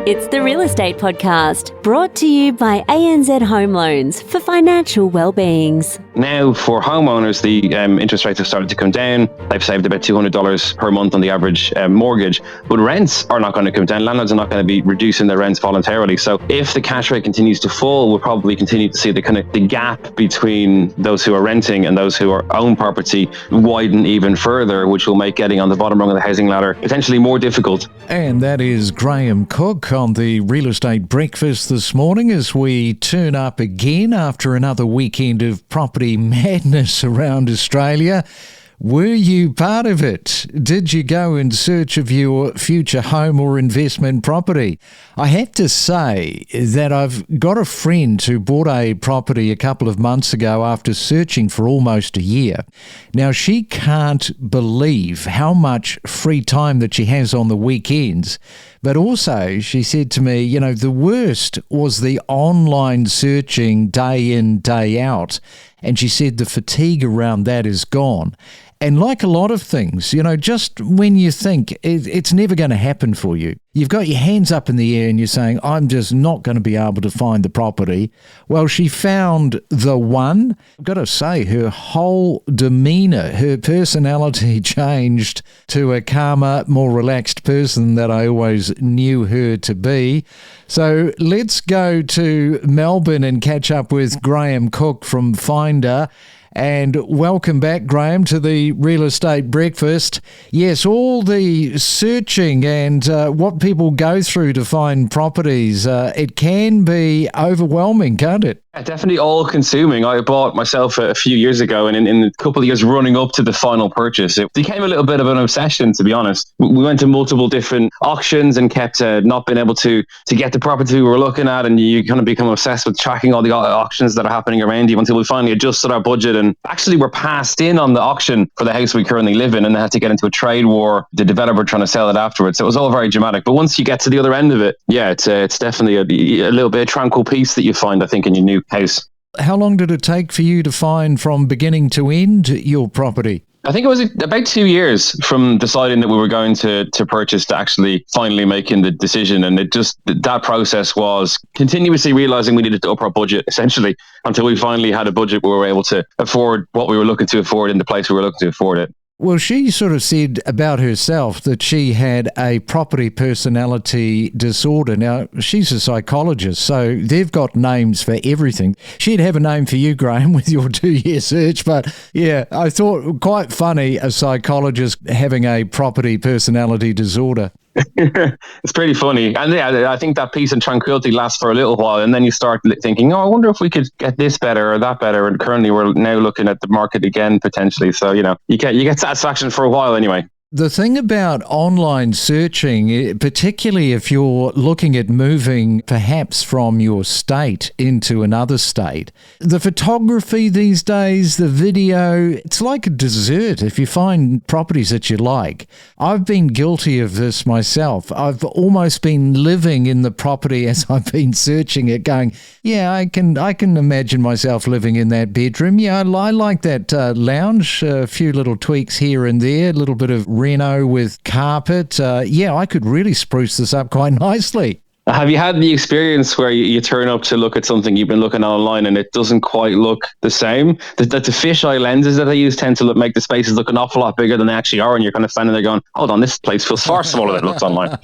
It's the Real Estate Podcast, brought to you by ANZ Home Loans for financial well-beings. Now, for homeowners, the interest rates have started to come down. They've saved about $200 per month on the average mortgage, but rents are not going to come down. Landlords are not going to be reducing their rents voluntarily. So if the cash rate continues to fall, we'll probably continue to see the gap between those who are renting and those who own property widen even further, which will make getting on the bottom rung of the housing ladder potentially more difficult. And that is Graham Cooke on the Real Estate Breakfast this morning as we turn up again after another weekend of property madness around Australia. Were you part of it? Did you go in search of your future home or investment property? I have to say that I've got a friend who bought a property a couple of months ago after searching for almost a year. Now, she can't believe how much free time that she has on the weekends. But also, she said to me, you know, the worst was the online searching day in, day out. And she said the fatigue around that is gone. And like a lot of things, you know, just when you think it's never going to happen for you, you've got your hands up in the air and you're saying, I'm just not going to be able to find the property. Well, she found the one. I've got to say, her whole demeanour, her personality changed to a calmer, more relaxed person that I always knew her to be. So let's go to Melbourne and catch up with Graham Cooke from Finder. And welcome back, Graham, to the Real Estate Breakfast. Yes, all the searching and what people go through to find properties, it can be overwhelming, can't it? Yeah, definitely all-consuming. I bought myself a few years ago, and in a couple of years running up to the final purchase, it became a little bit of an obsession, to be honest. We went to multiple different auctions and kept not being able to get the property we were looking at, and you kind of become obsessed with tracking all the auctions that are happening around you until we finally adjusted our budget and actually were passed in on the auction for the house we currently live in, and they had to get into a trade war, the developer trying to sell it afterwards. So it was all very dramatic. But once you get to the other end of it, yeah, it's definitely a little bit of tranquil peace that you find, I think, in your new house. How long did it take for you to find from beginning to end your property? I think it was about 2 years from deciding that we were going to purchase to actually finally making the decision. And that process was continuously realizing we needed to up our budget, essentially, until we finally had a budget where we were able to afford what we were looking to afford in the place we were looking to afford it. Well, she sort of said about herself that she had a property personality disorder. Now, she's a psychologist, so they've got names for everything. She'd have a name for you, Graham, with your 2-year search, but yeah, I thought quite funny, a psychologist having a property personality disorder. It's pretty funny. And yeah, I think that peace and tranquility lasts for a little while, and then you start thinking, I wonder if we could get this better or that better. And currently we're now looking at the market again, potentially. So, you know, you get satisfaction for a while anyway. The thing about online searching, particularly if you're looking at moving perhaps from your state into another state, the photography these days, the video, it's like a dessert if you find properties that you like. I've been guilty of this myself. I've almost been living in the property as I've been searching it, going, yeah, I can imagine myself living in that bedroom. Yeah, I like that lounge, a few little tweaks here and there, a little bit of reno with carpet. Yeah, I could really spruce this up quite nicely. Have you had the experience where you turn up to look at something you've been looking online and it doesn't quite look the same? The fisheye lenses that they use tend to make the spaces look an awful lot bigger than they actually are, and you're kind of standing there going, hold on, this place feels far smaller than it looks online.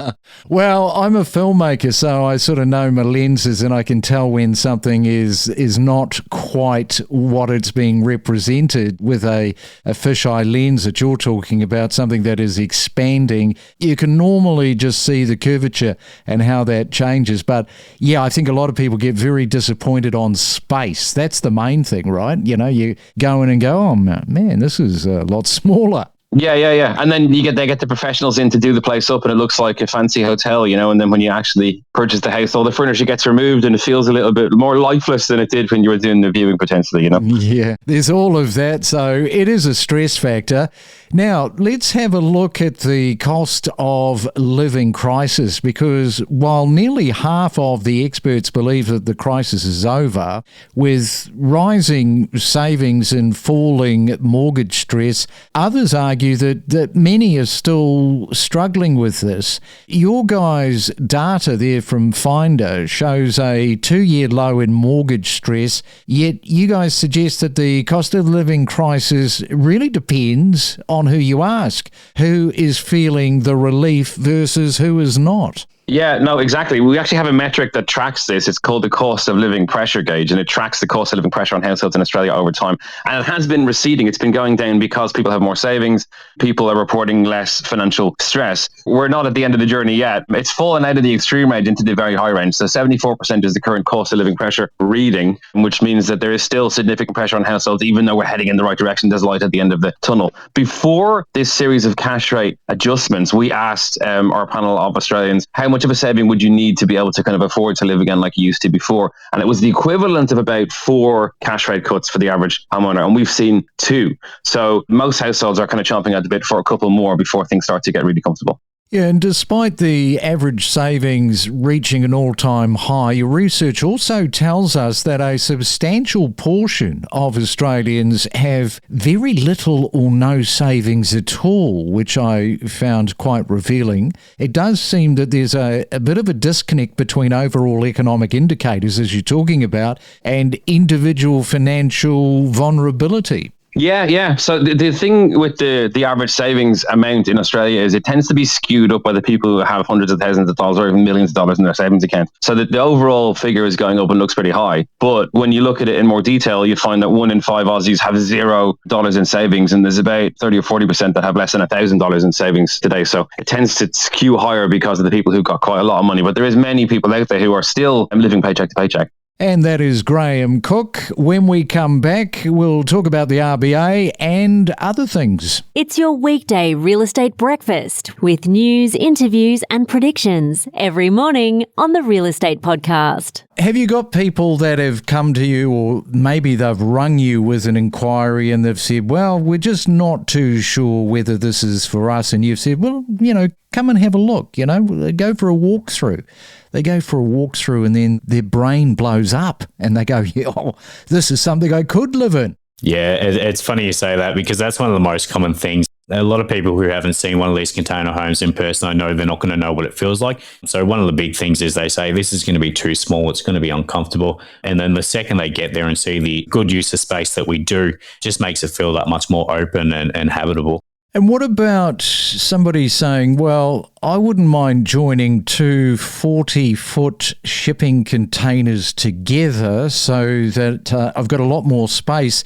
Well, I'm a filmmaker, so I sort of know my lenses, and I can tell when something is not quite what it's being represented with a fisheye lens that you're talking about, something that is expanding. You can normally just see the curvature and how that changes. But yeah, I think a lot of people get very disappointed on space. That's the main thing, right? You know, you go in and go, oh man, this is a lot smaller. Yeah. And then they get the professionals in to do the place up, and it looks like a fancy hotel, you know, and then when you actually purchase the house, all the furniture gets removed and it feels a little bit more lifeless than it did when you were doing the viewing potentially, you know. Yeah, there's all of that. So it is a stress factor. Now, let's have a look at the cost of living crisis, because while nearly half of the experts believe that the crisis is over, with rising savings and falling mortgage stress, others argue argue that many are still struggling with this. Your guys' data there from Finder shows a 2-year low in mortgage stress, yet you guys suggest that the cost of living crisis really depends on who you ask, who is feeling the relief versus who is not. Yeah, no, exactly. We actually have a metric that tracks this. It's called the cost of living pressure gauge, and it tracks the cost of living pressure on households in Australia over time. And it has been receding. It's been going down because people have more savings. People are reporting less financial stress. We're not at the end of the journey yet. It's fallen out of the extreme range into the very high range. So 74% is the current cost of living pressure reading, which means that there is still significant pressure on households, even though we're heading in the right direction. There's light at the end of the tunnel. Before this series of cash rate adjustments, we asked our panel of Australians, how much of a saving would you need to be able to kind of afford to live again like you used to before? And it was the equivalent of about 4 cash rate cuts for the average homeowner. And we've seen 2. So most households are kind of chomping at the bit for a couple more before things start to get really comfortable. Yeah, and despite the average savings reaching an all-time high, your research also tells us that a substantial portion of Australians have very little or no savings at all, which I found quite revealing. It does seem that there's a bit of a disconnect between overall economic indicators, as you're talking about, and individual financial vulnerability. Yeah. So the thing with the average savings amount in Australia is it tends to be skewed up by the people who have hundreds of thousands of dollars or even millions of dollars in their savings account. So the overall figure is going up and looks pretty high. But when you look at it in more detail, you'd find that 1 in 5 Aussies have $0 in savings, and there's about 30 or 40% that have less than $1,000 in savings today. So it tends to skew higher because of the people who got quite a lot of money. But there is many people out there who are still living paycheck to paycheck. And that is Graham Cooke. When we come back, we'll talk about the RBA and other things. It's your weekday real estate breakfast with news, interviews and predictions every morning on the Real Estate Podcast. Have you got people that have come to you, or maybe they've rung you with an inquiry and they've said, well, we're just not too sure whether this is for us, and you've said, well, come and have a look, go for a walkthrough. They go for a walkthrough and then their brain blows up and they go, this is something I could live in. Yeah, it's funny you say that, because that's one of the most common things. A lot of people who haven't seen one of these container homes in person, I know they're not going to know what it feels like. So one of the big things is they say, this is going to be too small, it's going to be uncomfortable. And then the second they get there and see the good use of space that we do, just makes it feel that much more open and habitable. And what about somebody saying, well, I wouldn't mind joining 2 40-foot shipping containers together so that I've got a lot more space.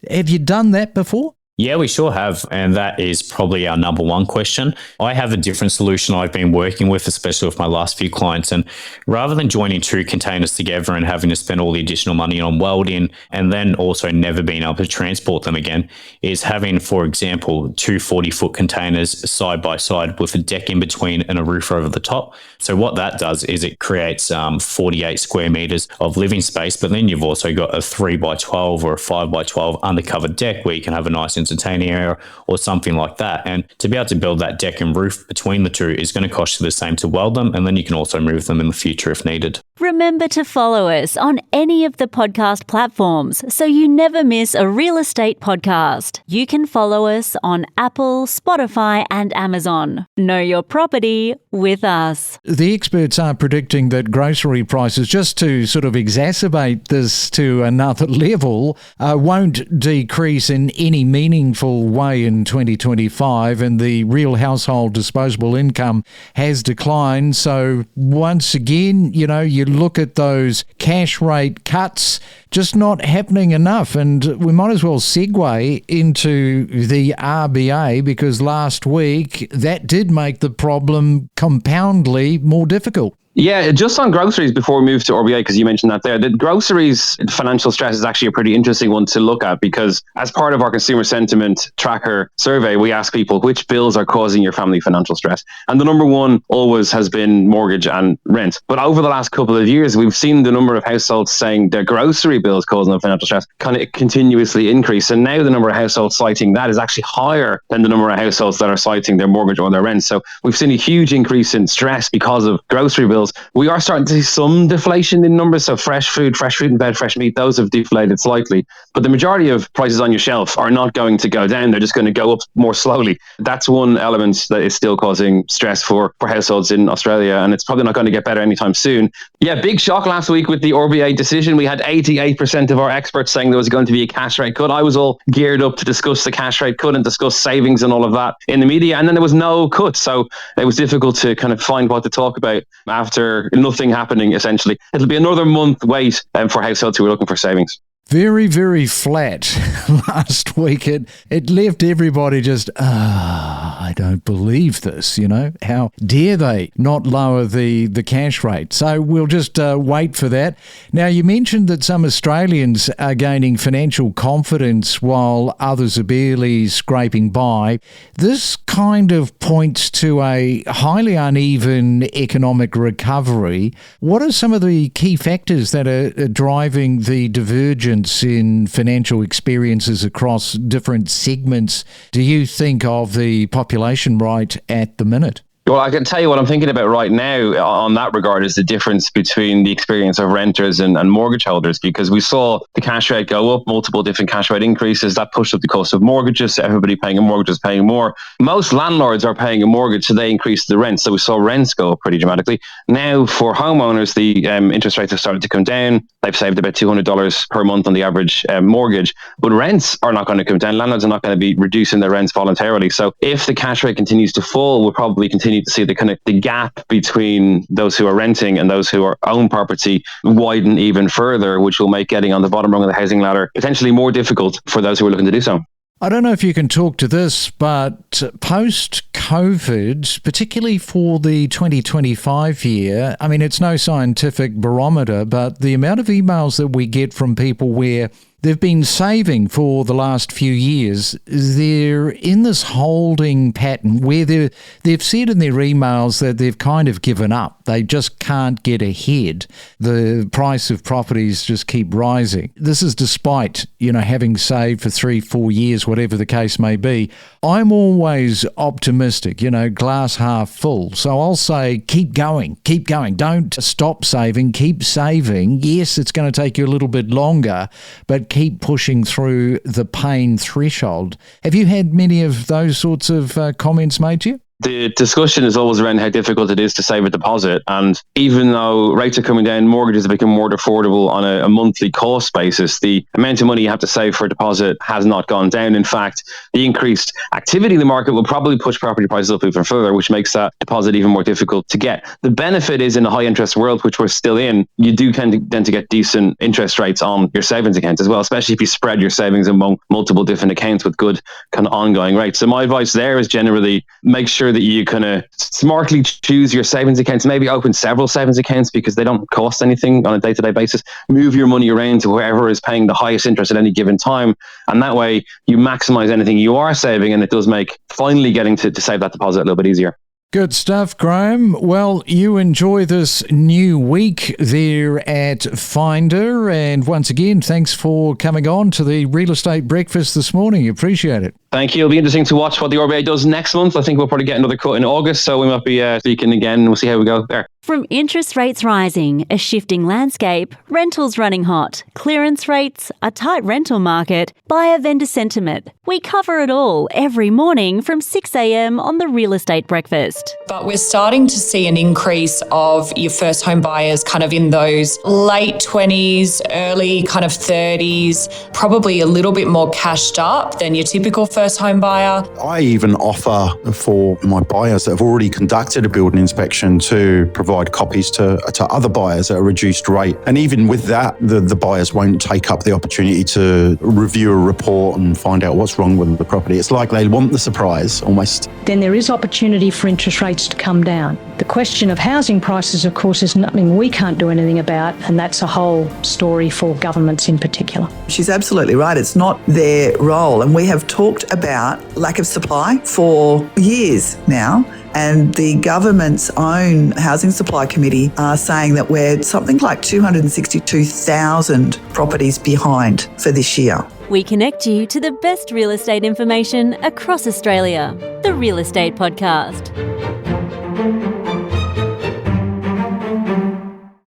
Have you done that before? Yeah, we sure have. And that is probably our number one question. I have a different solution I've been working with, especially with my last few clients. And rather than joining 2 containers together and having to spend all the additional money on welding and then also never being able to transport them again, is having, for example, 2 40-foot containers side by side with a deck in between and a roof over the top. So what that does is it creates 48 square meters of living space, but then you've also got a 3x12 or a 5x12 undercover deck where you can have a nice entertaining area or something like that. And to be able to build that deck and roof between the 2 is going to cost you the same to weld them, and then you can also move them in the future if needed. Remember to follow us on any of the podcast platforms so you never miss a real estate podcast. You can follow us on Apple, Spotify and Amazon. Know your property with us. The experts are predicting that grocery prices, just to sort of exacerbate this to another level, won't decrease in any meaningful way in 2025, and the real household disposable income has declined. So once again, you look at those cash rate cuts just not happening enough. And we might as well segue into the RBA, because last week that did make the problem compoundly more difficult. Yeah, just on groceries before we move to RBA, because you mentioned that there, the groceries financial stress is actually a pretty interesting one to look at, because as part of our consumer sentiment tracker survey, we ask people which bills are causing your family financial stress. And the number one always has been mortgage and rent. But over the last couple of years, we've seen the number of households saying their grocery bills causing them financial stress kind of continuously increase. And now the number of households citing that is actually higher than the number of households that are citing their mortgage or their rent. So we've seen a huge increase in stress because of grocery bills bills. We are starting to see some deflation in numbers. So fresh fruit in bed, fresh meat, those have deflated slightly. But the majority of prices on your shelf are not going to go down. They're just going to go up more slowly. That's one element that is still causing stress for households in Australia. And it's probably not going to get better anytime soon. Yeah, big shock last week with the RBA decision. We had 88% of our experts saying there was going to be a cash rate cut. I was all geared up to discuss the cash rate cut and discuss savings and all of that in the media. And then there was no cut. So it was difficult to kind of find what to talk about after nothing happening, essentially. It'll be another month wait for households who are looking for savings. Very, very flat last week. It left everybody just, I don't believe this, How dare they not lower the cash rate? So we'll just wait for that. Now, you mentioned that some Australians are gaining financial confidence while others are barely scraping by. This kind of points to a highly uneven economic recovery. What are some of the key factors that are driving the divergence in financial experiences across different segments, do you think, of the population right at the minute? Well, I can tell you what I'm thinking about right now on that regard is the difference between the experience of renters and mortgage holders, because we saw the cash rate go up, multiple different cash rate increases. That pushed up the cost of mortgages. So everybody paying a mortgage is paying more. Most landlords are paying a mortgage, so they increased the rent. So we saw rents go up pretty dramatically. Now, for homeowners, the interest rates have started to come down. They've saved about $200 per month on the average mortgage. But rents are not going to come down. Landlords are not going to be reducing their rents voluntarily. So if the cash rate continues to fall, we'll probably continue to see the gap between those who are renting and those who own property widen even further, which will make getting on the bottom rung of the housing ladder potentially more difficult for those who are looking to do so. I don't know if you can talk to this, but post-COVID, particularly for the 2025 year, I mean, it's no scientific barometer, but the amount of emails that we get from people where they've been saving for the last few years, they're in this holding pattern where they've said in their emails that they've kind of given up. They just can't get ahead. The price of properties just keep rising. This is despite, having saved for 3-4 years, whatever the case may be. I'm always optimistic, glass half full. So I'll say, keep going. Don't stop saving, keep saving. Yes, it's going to take you a little bit longer, but keep pushing through the pain threshold. Have you had many of those sorts of comments made to you? The discussion is always around how difficult it is to save a deposit. And even though rates are coming down, mortgages have become more affordable on a monthly cost basis, the amount of money you have to save for a deposit has not gone down. In fact, the increased activity in the market will probably push property prices up even further, which makes that deposit even more difficult to get. The benefit is in a high interest world, which we're still in, you do tend to get decent interest rates on your savings accounts as well, especially if you spread your savings among multiple different accounts with good kind of ongoing rates. So my advice there is generally make sure that you kind of smartly choose your savings accounts, maybe open several savings accounts because they don't cost anything on a day-to-day basis. Move your money around to whoever is paying the highest interest at any given time. And that way you maximize anything you are saving, and it does make finally getting to save that deposit a little bit easier. Good stuff, Graham. Well, you enjoy this new week there at Finder. And once again, thanks for coming on to the Real Estate Breakfast this morning. Appreciate it. Thank you. It'll be interesting to watch what the RBA does next month. I think we'll probably get another cut in August, so we might be speaking again. We'll see how we go there. From interest rates rising, a shifting landscape, rentals running hot, clearance rates, a tight rental market, buyer-vendor sentiment, we cover it all every morning from 6 a.m. on the Real Estate Breakfast. But we're starting to see an increase of your first home buyers kind of in those late 20s, early kind of 30s, probably a little bit more cashed up than your typical first home buyer. I even offer for my buyers that have already conducted a building inspection to provide copies to other buyers at a reduced rate. And even with that, the buyers won't take up the opportunity to review a report and find out what's wrong with the property. It's like they want the surprise almost. Then there is opportunity for interest rates to come down. The question of housing prices, of course, is nothing we can't do anything about, and that's a whole story for governments in particular. She's absolutely right. It's not their role. And we have talked about lack of supply for years now. And the government's own Housing Supply Committee are saying that we're something like 262,000 properties behind for this year. We connect you to the best real estate information across Australia. The Real Estate Podcast.